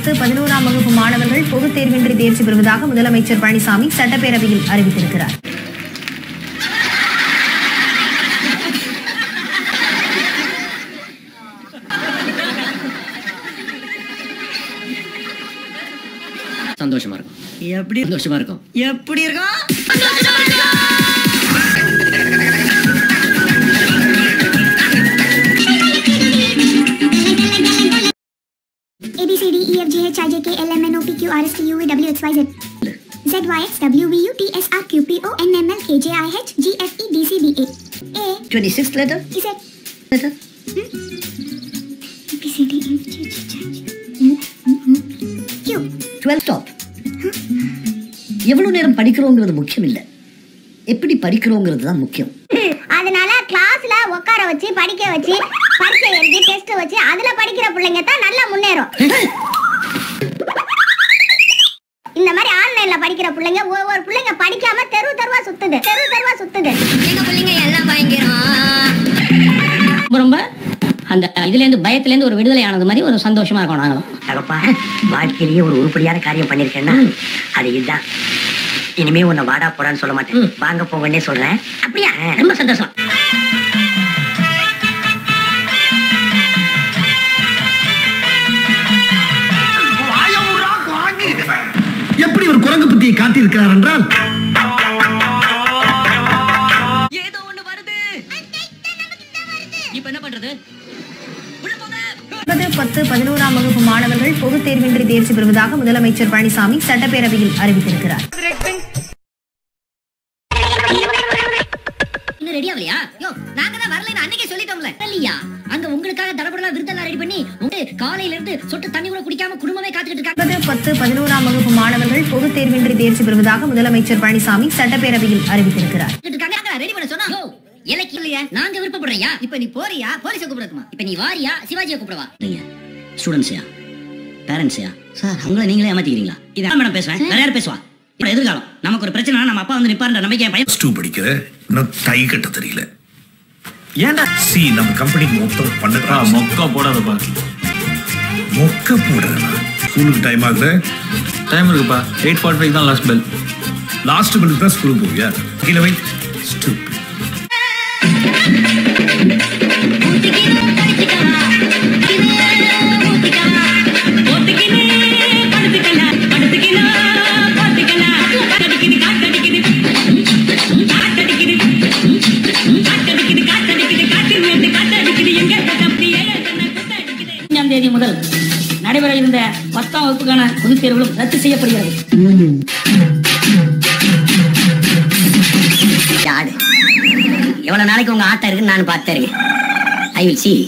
10, 11ஆம் வகுப்பு மாணவர்கள் பொதுத் தேர்வின்றி தேர்ச்சி பெறுவதாக முதலமைச்சர் பழனிசாமி சட்டப்பேரவையில் அறிவித்திருக்கிறார். சந்தோஷமா இருக்கும். எப்படி சந்தோஷமா இருக்கும்? எப்படி இருக்கும்? A B C D E F G H I J K L M N O P Q R S T U V W X Y Z Z Y X W V U T S R Q P O N M L K J I H G F E D C B A. 26th letter? Is it letter? A B C D E F G H I J Q 12 stop. எவ்வளவு நேரம் படிக்கிறோங்கிறது முக்கியம் இல்ல, எப்படி படிக்கிறோங்கிறது தான் முக்கியம். அதனால கிளாஸ்ல உட்கார வச்சு படிக்க வச்சு பரீட்சை எழுதி டெஸ்ட் வச்சு அதுல படிக்கிற பிள்ளைங்க தான் நல்லா முன்னேறும். இந்த மாதிரி ஆன்லைன்ல படிக்கிற பிள்ளைங்க ஒவ்வொரு பிள்ளைங்க படிக்காம தெரு தெருவா சுத்துது. எங்க பிள்ளைங்க எல்லாம் பயங்கரம். ரொம்ப அந்த இதுல இருந்து பயத்துல இருந்து ஒரு விடுதலை ஆனது மாதிரி ஒரு சந்தோஷமா இருக்கும். நாங்களும் தகப்பா வாழ்க்கையிலேயே ஒரு உருப்படியான காரியம் பண்ணிருக்கேன்னா அது இதுதான். இனிமே உன்னை வாடா போடான்னு சொல்ல மாட்டேன், வாங்க போங்கன்னே சொல்றேன். அப்படியா? ரொம்ப சந்தோஷம். எப்படி ஒரு குரங்கு புத்தியை காட்டியிருக்கிறார் என்றால், ஏதோ ஒண்ணு வருது. இப்ப என்ன பண்றது? 10, 11ஆம் வகுப்பு மாணவர்கள் பொதுத் தேர்வின்றி தேர்ச்சி பெறுவதாக முதலமைச்சர் பழனிசாமி சட்டப்பேரவையில் அறிவித்திருக்கிறார். இன்னும் ரெடி ஆகலையா? யோ, நாங்க தான் வரலைன்னு அன்னைக்கே சொல்லிட்டோம்ல. இல்லையா? அங்க உங்களுக்காக தடபடலா விருந்தெல்லாம் ரெடி பண்ணி காலையில இருந்து சொட்டு தண்ணி கூட குடிக்காம குடும்பமே காத்துக்கிட்டு இருக்காங்க. 10, 11ஆம் வகுப்பு மாணவர்கள் பொதுத் தேர்வின்றி தேர்ச்சி பெறுவதாக முதலமைச்சர் பழனிசாமி சட்டப்பேரவையில் அறிவித்திருக்கிறார். ரெடி பண்ண சொன்னா இலக்கு இல்லையா? நாங்க விருப்பப்படுறியா? இப்ப நீ போறியா? போலீஸை கூப்பிடணுமா? இப்ப நீ வாரியா? சிவாஜியை கூப்பிடவா? ஸ்டூடெண்ட்ஸையா பேரண்ட்ஸையா சார் அவங்கள நீங்களே ஏமாத்திக்கிறீங்களா? இதான் மேடம் பேசுவேன், வேற யார் பேசுவா? இப்ப எதிர்காலம் நமக்கு ஒரு பிரச்சனை, நம்ம அப்பா வந்து நிப்பாருன்ற நம்பிக்கை பையன் 2 படிக்கிற இன்னும் டை கட்ட தெரியல. ஏன்டா சி நம்ம கம்பெனி மொத்தம் பண்ணதா மொக்க போடாதப்பா. மொக்க போடாதா? ஸ்கூலுக்கு டைம் ஆகுது. டைம் இருக்குப்பா. 8:45 தான் லாஸ்ட் பெல். லாஸ்ட் பெல்லுக்கு தான் ஸ்கூலுக்கு போவியா? கீழே வை. ஸ்டூபிட். தேதி முதல் நடைபெற இருந்த 10ஆம் வகுப்புக்கான பொதுத் தேர்வுகளும் ரத்து செய்யப்படுகிறது. எவ்வளவு நாளைக்கு உங்க ஆட்டம் இருக்குன்னு நான் பார்த்தேன். I will see.